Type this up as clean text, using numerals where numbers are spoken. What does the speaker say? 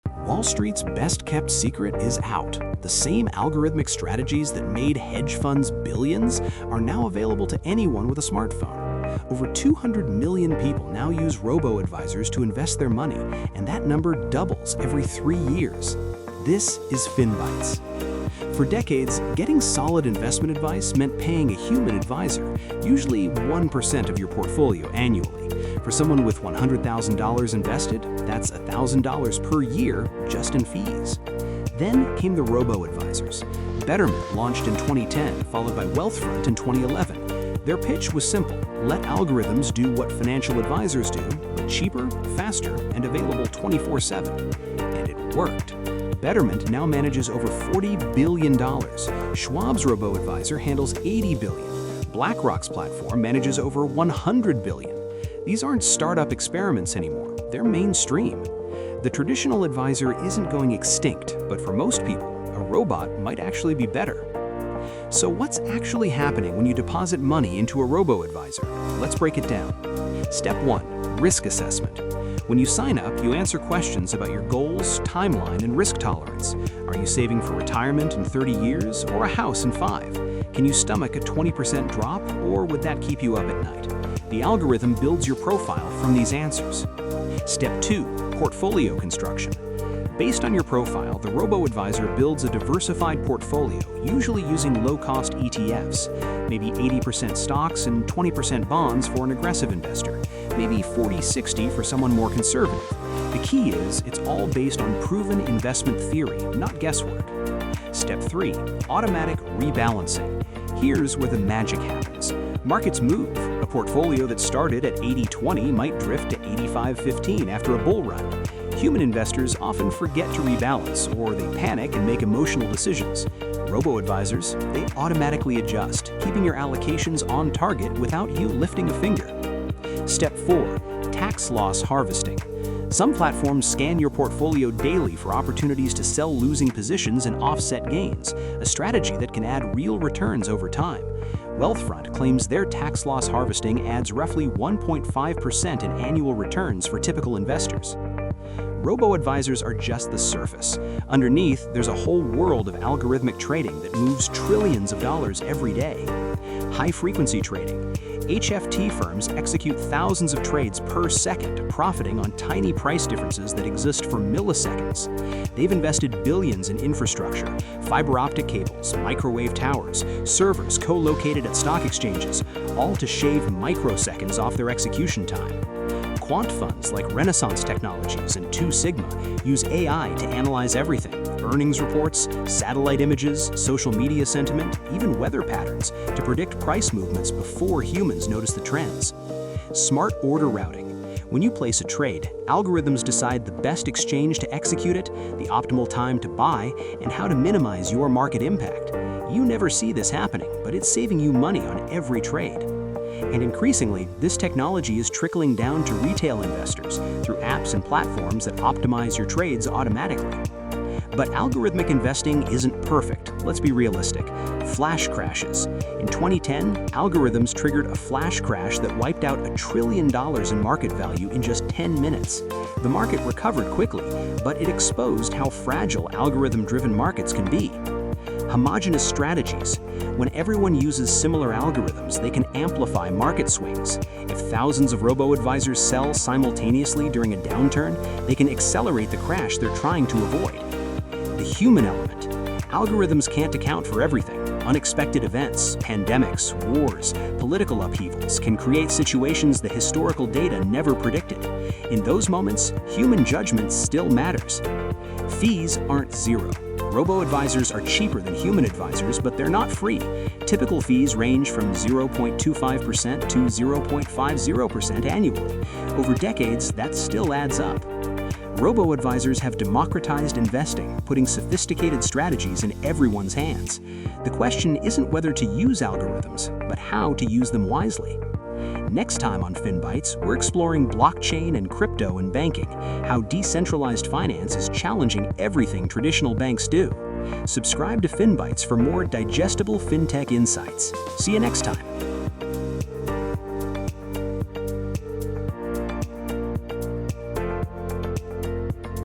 Wall Street's best-kept secret is out. The same algorithmic strategies that made hedge funds billions are now available to anyone with a smartphone. Over 200 million people now use robo-advisors to invest their money, and that number doubles every 3 years. This is FinBytes. For decades, getting solid investment advice meant paying a human advisor, usually 1% of your portfolio annually. For someone with $100,000 invested, that's $1,000 per year just in fees. Then came the robo-advisors. Betterment launched in 2010, followed by Wealthfront in 2011. Their pitch was simple: let algorithms do what financial advisors do, but cheaper, faster, and available 24/7. And it worked. Betterment now manages over $40 billion. Schwab's robo-advisor handles $80 billion. BlackRock's platform manages over $100 billion. These aren't startup experiments anymore, they're mainstream. The traditional advisor isn't going extinct, but for most people, a robot might actually be better. So what's actually happening when you deposit money into a robo-advisor? Let's break it down. Step 1, risk assessment. When you sign up, you answer questions about your goals, timeline, and risk tolerance. Are you saving for retirement in 30 years or a house in 5? Can you stomach a 20% drop, or would that keep you up at night? The algorithm builds your profile from these answers. Step 2, portfolio construction. Based on your profile, the robo-advisor builds a diversified portfolio, usually using low-cost ETFs, maybe 80% stocks and 20% bonds for an aggressive investor, maybe 40-60 for someone more conservative. The key is, it's all based on proven investment theory, not guesswork. Step 3, automatic rebalancing. Here's where the magic happens. Markets move. A portfolio that started at 80-20 might drift to 85-15 after a bull run. Human investors often forget to rebalance, or they panic and make emotional decisions. Robo-advisors, they automatically adjust, keeping your allocations on target without you lifting a finger. Step 4, tax loss harvesting. Some platforms scan your portfolio daily for opportunities to sell losing positions and offset gains, a strategy that can add real returns over time. Wealthfront claims their tax loss harvesting adds roughly 1.5% in annual returns for typical investors. Robo-advisors are just the surface. Underneath, there's a whole world of algorithmic trading that moves trillions of dollars every day. High-frequency trading. HFT firms execute thousands of trades per second, profiting on tiny price differences that exist for milliseconds. They've invested billions in infrastructure, fiber optic cables, microwave towers, servers co-located at stock exchanges, all to shave microseconds off their execution time. Quant funds like Renaissance Technologies and 2 Sigma use AI to analyze everything: earnings reports, satellite images, social media sentiment, even weather patterns, to predict price movements before humans notice the trends. Smart order routing. When you place a trade, algorithms decide the best exchange to execute it, the optimal time to buy, and how to minimize your market impact. You never see this happening, but it's saving you money on every trade. And increasingly, this technology is trickling down to retail investors through apps and platforms that optimize your trades automatically. But algorithmic investing isn't perfect. Let's be realistic. Flash crashes. In 2010, algorithms triggered a flash crash that wiped out $1 trillion in market value in just 10 minutes. The market recovered quickly, but it exposed how fragile algorithm-driven markets can be. Homogeneous strategies. When everyone uses similar algorithms, they can amplify market swings. If thousands of robo-advisors sell simultaneously during a downturn, they can accelerate the crash they're trying to avoid. The human element. Algorithms can't account for everything. Unexpected events, pandemics, wars, political upheavals can create situations the historical data never predicted. In those moments, human judgment still matters. Fees aren't zero. Robo-advisors are cheaper than human advisors, but they're not free. Typical fees range from 0.25% to 0.50% annually. Over decades, that still adds up. Robo-advisors have democratized investing, putting sophisticated strategies in everyone's hands. The question isn't whether to use algorithms, but how to use them wisely. Next time on FinBytes, we're exploring blockchain and crypto in banking, how decentralized finance is challenging everything traditional banks do. Subscribe to FinBytes for more digestible fintech insights. See you next time.